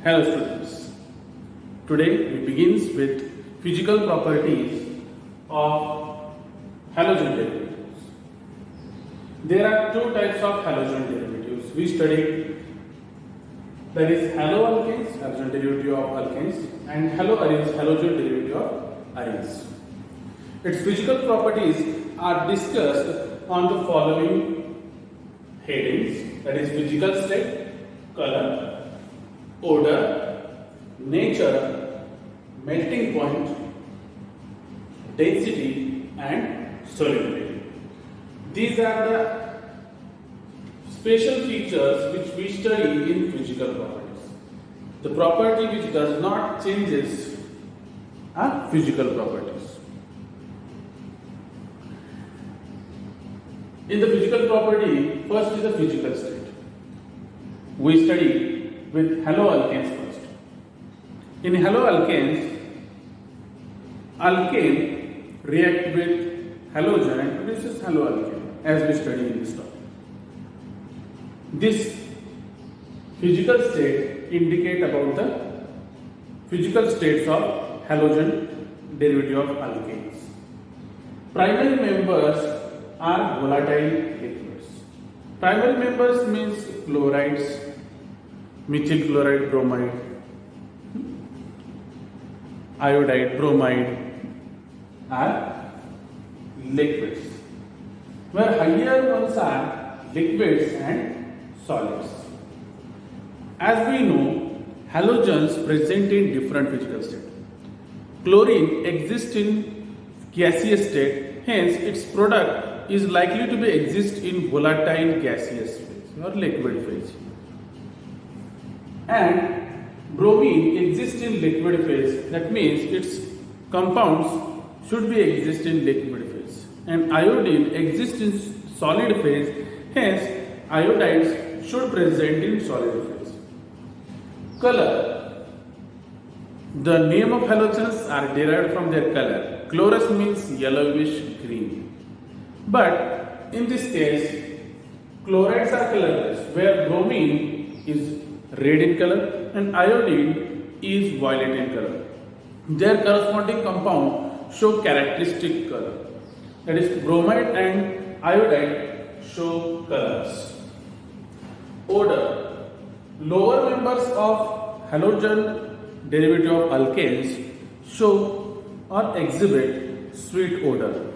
Hello students. Today we begins with physical properties of halogen derivatives. There are two types of halogen derivatives we studied. There is haloalkanes, halogen derivative of alkanes, and haloarenes, halogen derivative of arenes. Its physical properties are discussed on the following headings, that is physical state, color, odor, nature, melting point, density and solubility. These are the special features which we study in physical properties. The property which does not changes are physical properties. In the physical property, first is the physical state. We study with haloalkanes first. In haloalkanes, alkane react with halogen and produces haloalkane, as we study in this topic. This physical state indicate about the physical states of halogen derivative of alkanes. Primary members are volatile liquids. Primary members means chlorides, methyl chloride, bromide, iodide, bromide are liquids, where higher ones are liquids and solids. As we know, halogens present in different physical states. Chlorine exists in gaseous state, hence its product is likely to be exist in volatile gaseous phase or liquid phase. And bromine exists in liquid phase, that means its compounds should be exist in liquid phase. And iodine exists in solid phase, hence iodides should present in solid phase. Color. The name of halogens are derived from their color. Chlorous means yellowish green. But in this case, chlorides are colorless, where bromine is red in color and iodine is violet in color. Their corresponding compound show characteristic color. That is, bromide and iodide show colors. Odor. Lower members of halogen derivative of alkanes show or exhibit sweet odor.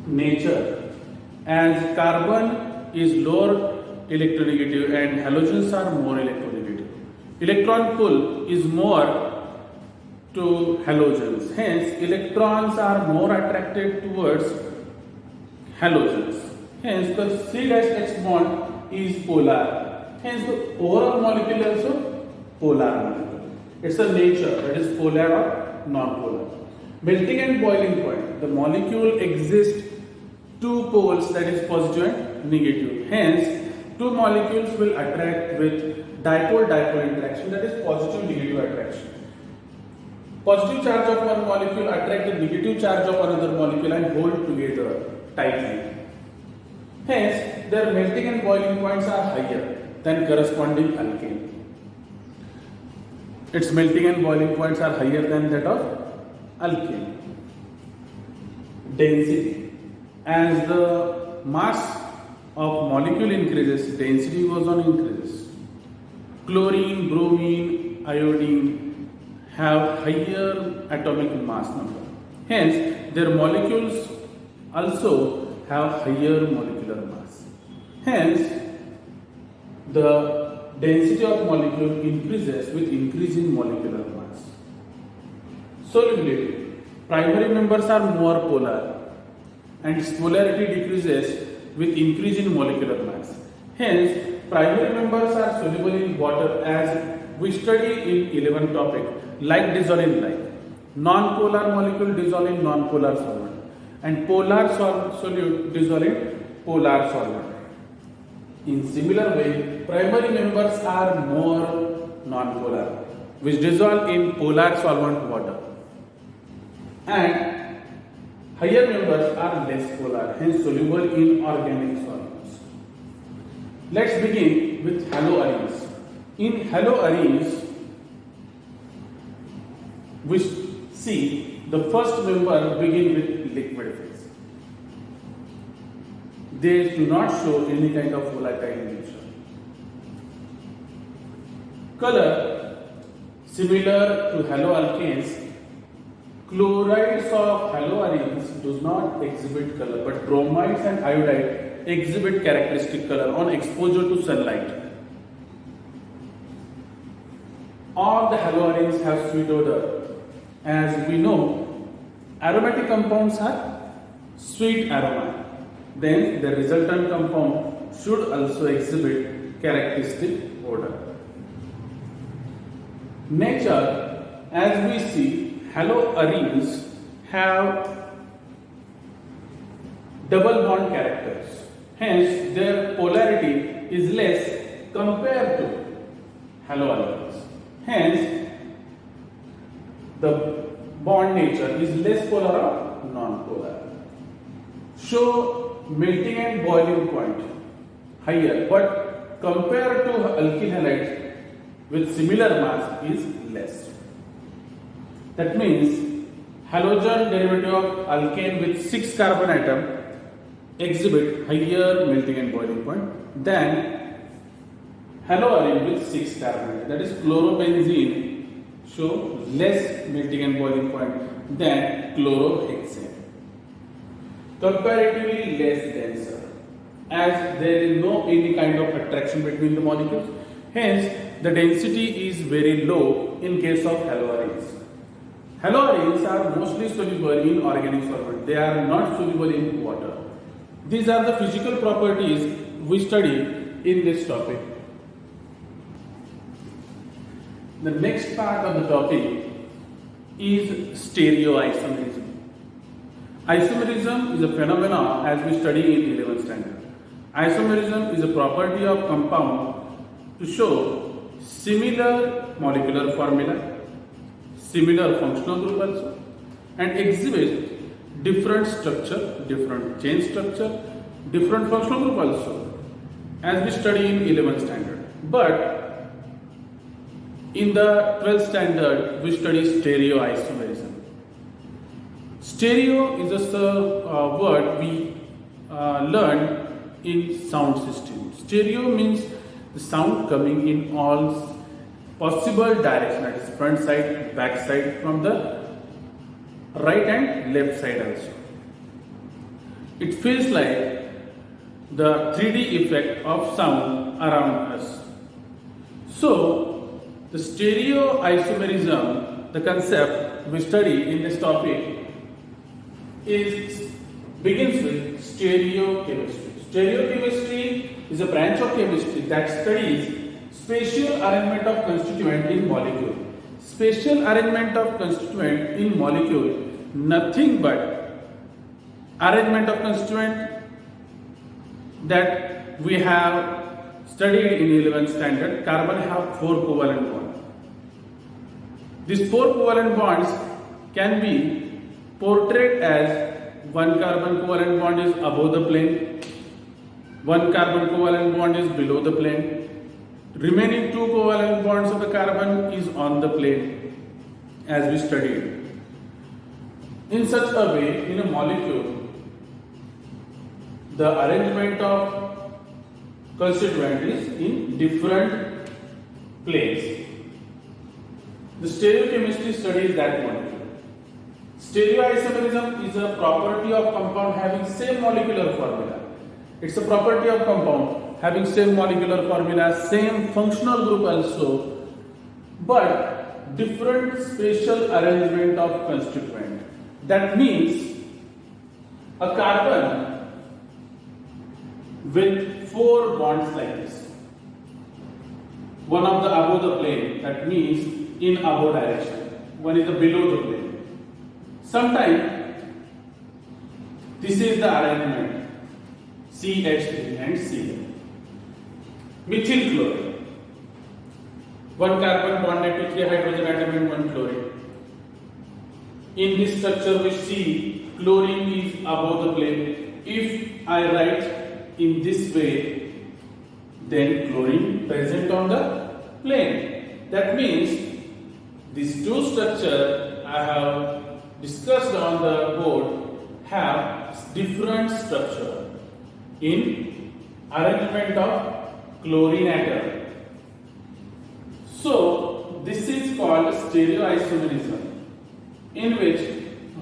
Nature. As carbon is lower electronegative and halogens are more electronegative. Electron pull is more to halogens. Hence, electrons are more attracted towards halogens. Hence, the C-H bond is polar. Hence, the overall molecule also polar molecule. It's a nature, that is polar or non-polar. Melting and boiling point. The molecule exists two poles, that is positive and negative. Hence, two molecules will attract with dipole-dipole interaction, that is positive-negative attraction. Positive charge of one molecule attract the negative charge of another molecule and hold together tightly. Hence, their melting and boiling points are higher than corresponding alkane. Its melting and boiling points are higher than that of alkane. Density. As the mass of molecule increases, density goes on increases. Chlorine, bromine, iodine have higher atomic mass number. Hence, their molecules also have higher molecular mass. Hence, the density of molecule increases with increase in molecular mass. Solubility. Primary members are more polar and its polarity decreases with increase in molecular mass. Hence, primary members are soluble in water, as we study in 11th topic, like dissolve in like. Non-polar molecule dissolve in non-polar solvent and polar solute dissolve in polar solvent. In similar way, primary members are more non-polar, which dissolve in polar solvent water. And higher members are less polar, hence soluble in organic solvents. Let's begin with haloarenes. In haloarenes, we see the first member begin with liquid phase. They do not show any kind of volatile nature. Color similar to haloalkanes, chlorides of haloarenes does not exhibit color, but bromides and iodide exhibit characteristic color on exposure to sunlight. All the haloarenes have sweet odor. As we know, aromatic compounds have sweet aroma. Then the resultant compound should also exhibit characteristic odor. Nature, as we see, haloarenes have double bond characters. Hence, their polarity is less compared to haloalkanes. Hence, the bond nature is less polar or non-polar. Show melting and boiling point higher, but compared to alkyl halides with similar mass is less. That means halogen derivative of alkane with 6 carbon atom exhibit higher melting and boiling point than haloarene with 6 carbon atom. That is chlorobenzene show less melting and boiling point than chlorohexane. Comparatively less denser, as there is no any kind of attraction between the molecules. Hence, the density is very low in case of haloarenes. Haloarenes are mostly soluble in organic solvent. They are not soluble in water. These are the physical properties we study in this topic. The next part of the topic is stereoisomerism. Isomerism is a phenomenon as we study in 11th standard. Isomerism is a property of compound to show similar molecular formula, similar functional group also, and exhibit different structure, different chain structure, different functional group also, as we study in 11th standard. But in the 12th standard, we study stereoisomerism. Stereo is just a word we learned in sound system. Stereo means the sound coming in all possible directions, that is front side, back side, from the right and left side also. It feels like the 3D effect of sound around us. So, the stereoisomerism, the concept we study in this topic, begins with stereochemistry. Stereochemistry is a branch of chemistry that studies spatial arrangement of constituent in molecule. Spatial arrangement of constituent in molecule, nothing but arrangement of constituent that we have studied in 11th standard. Carbon have 4 covalent bonds. These 4 covalent bonds can be portrayed as 1 carbon covalent bond is above the plane, 1 carbon covalent bond is below the plane, remaining 2 covalent bonds of the carbon is on the plane, as we studied. In such a way, in a molecule, the arrangement of constituent is in different planes. The stereochemistry studies that molecule. Stereoisomerism is a property of compound having same molecular formula. It's a property of compound having same molecular formula, same functional group also, but different spatial arrangement of constituent. That means a carbon with 4 bonds like this. One of the above the plane, that means in above direction. One is the below the plane. Sometimes this is the arrangement CH3 and Cl. Methyl chloride. 1 carbon bonded to 3 hydrogen atom and 1 chlorine. In this structure we see chlorine is above the plane. If I write in this way, then chlorine present on the plane. That means these two structures I have discussed on the board have different structure in arrangement of chlorine atom. So this is called stereoisomerism, in which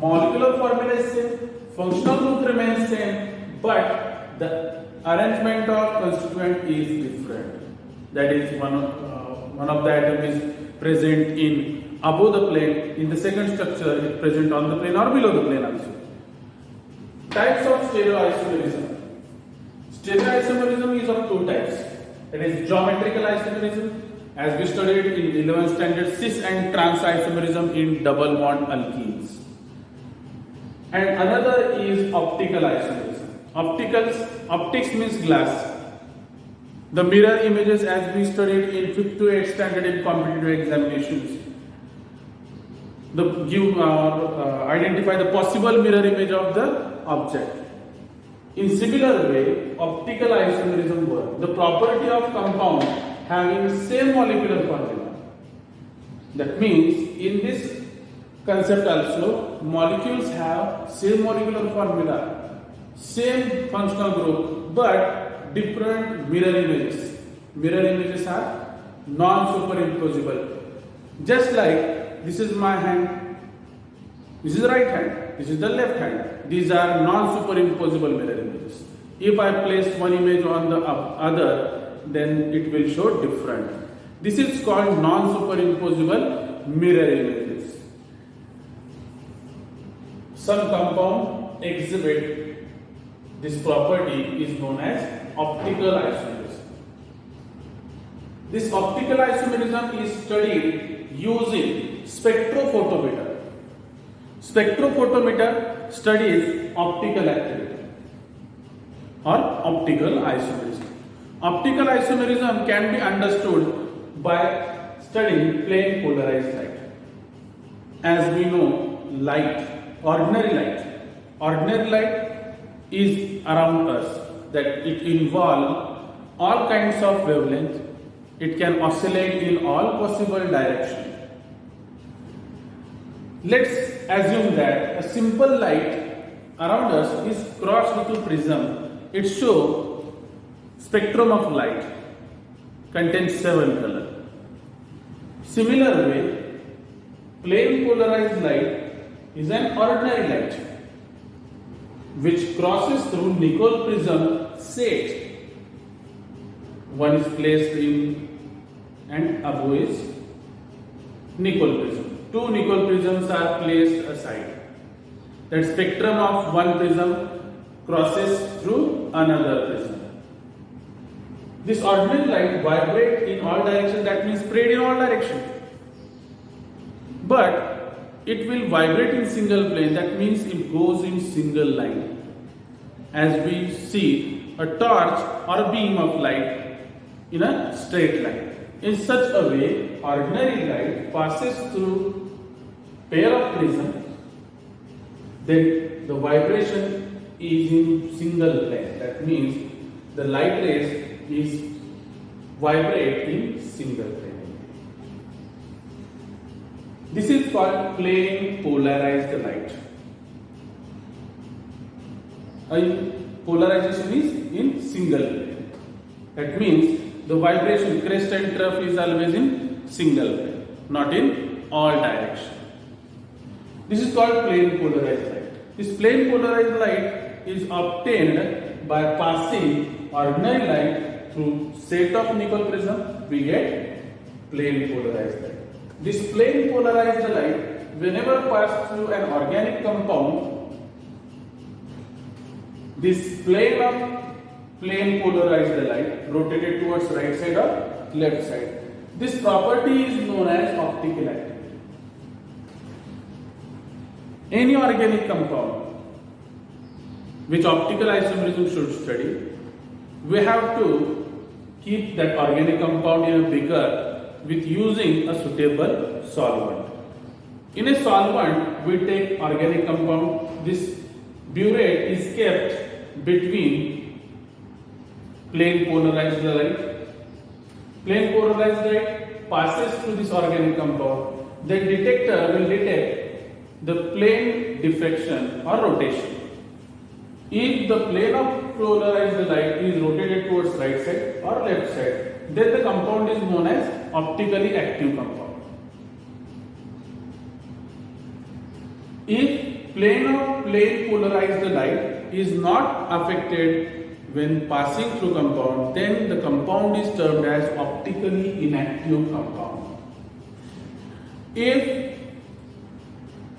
molecular formula is same, functional group remains same, but the arrangement of constituent is different. That is one of the atom is present in above the plane, in the second structure it is present on the plane or below the plane also. Types of stereoisomerism. Stereoisomerism is of two types. It is geometrical isomerism, as we studied in 11th standard, cis and trans isomerism in double bond alkenes. And another is optical isomerism. Optics means glass. The mirror images, as we studied in 5th to 8th standard in competitive examinations, identify the possible mirror image of the object. In similar way, optical isomerism works. The property of compound having same molecular formula. That means in this concept also, molecules have same molecular formula, same functional group, but different mirror images. Mirror images are non-superimposable. Just like this is my hand, this is right hand, this is the left hand. These are non-superimposable mirror images. If I place one image on the other, then it will show different. This is called non-superimposable mirror images. Some compound exhibit this property is known as optical isomerism. This optical isomerism is studied using spectrophotometer. Spectrophotometer studies optical activity or optical isomerism. Optical isomerism can be understood by studying plane polarized light. As we know, ordinary light is around us, that it involves all kinds of wavelength. It can oscillate in all possible directions. Let's assume that a simple light around us is crossed with a prism. It shows spectrum of light contains 7 colors. Similar way, plane polarized light is an ordinary light which crosses through Nicol prism set. One is placed in and above is Nicol prism. 2 Nicol prisms are placed aside. That spectrum of one prism crosses through another prism. This ordinary light vibrates in all directions, that means spread in all directions. But it will vibrate in single plane, that means it goes in single line. As we see a torch or a beam of light in a straight line. In such a way, ordinary light passes through pair of prisms, then the vibration is in single plane. That means the light rays is vibrate in single plane. This is called plane polarized light. Polarization is in single plane. That means the vibration crest and trough is always in single plane, not in all directions. This is called plane polarized light. This plane polarized light is obtained by passing ordinary light through set of Nicol prism. We get plane polarized light. This plane polarized light, whenever passed through an organic compound, this plane polarized light rotated towards right side or left side. This property is known as optical activity. Any organic compound which optical isomerism should study, we have to keep that organic compound in a beaker with using a suitable solvent. In a solvent, we take organic compound. This burette is kept between plane polarized light Plain polarized light passes through this organic compound. The detector will detect the plane diffraction or rotation. If the plane of polarized light is rotated towards right side or left side, then the compound is known as optically active compound. If plane polarized light is not affected when passing through compound, then the compound is termed as optically inactive compound. If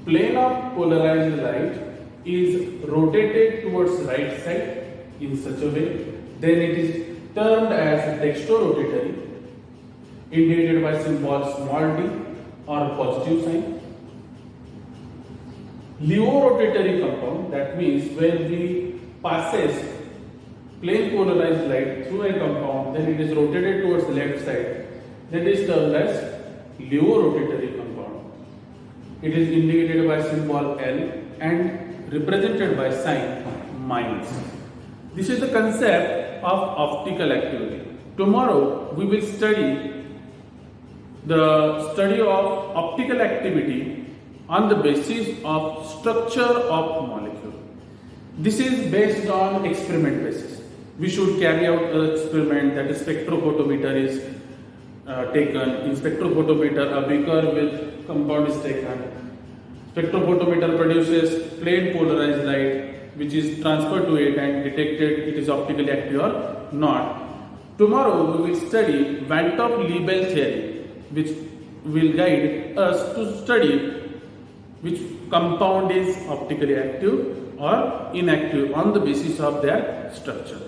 plane of polarized light is rotated towards right side in such a way, then it is termed as dextrorotatory, indicated by symbol small d or positive sign. Levorotatory compound, that means when we passes plane polarized light through a compound, then it is rotated towards the left side, that is termed as levorotatory compound. It is indicated by symbol L and represented by sign minus. This is the concept of optical activity. Tomorrow we will study the study of optical activity on the basis of structure of molecule. This is based on experiment basis. We should carry out an experiment, that is spectrophotometer is taken. In spectrophotometer, a beaker with compound is taken. Spectrophotometer produces plane polarized light which is transferred to it and detected it is optically active or not. Tomorrow we will study Van 't Hoff-Lebel theory, which will guide us to study which compound is optically active or inactive on the basis of their structure.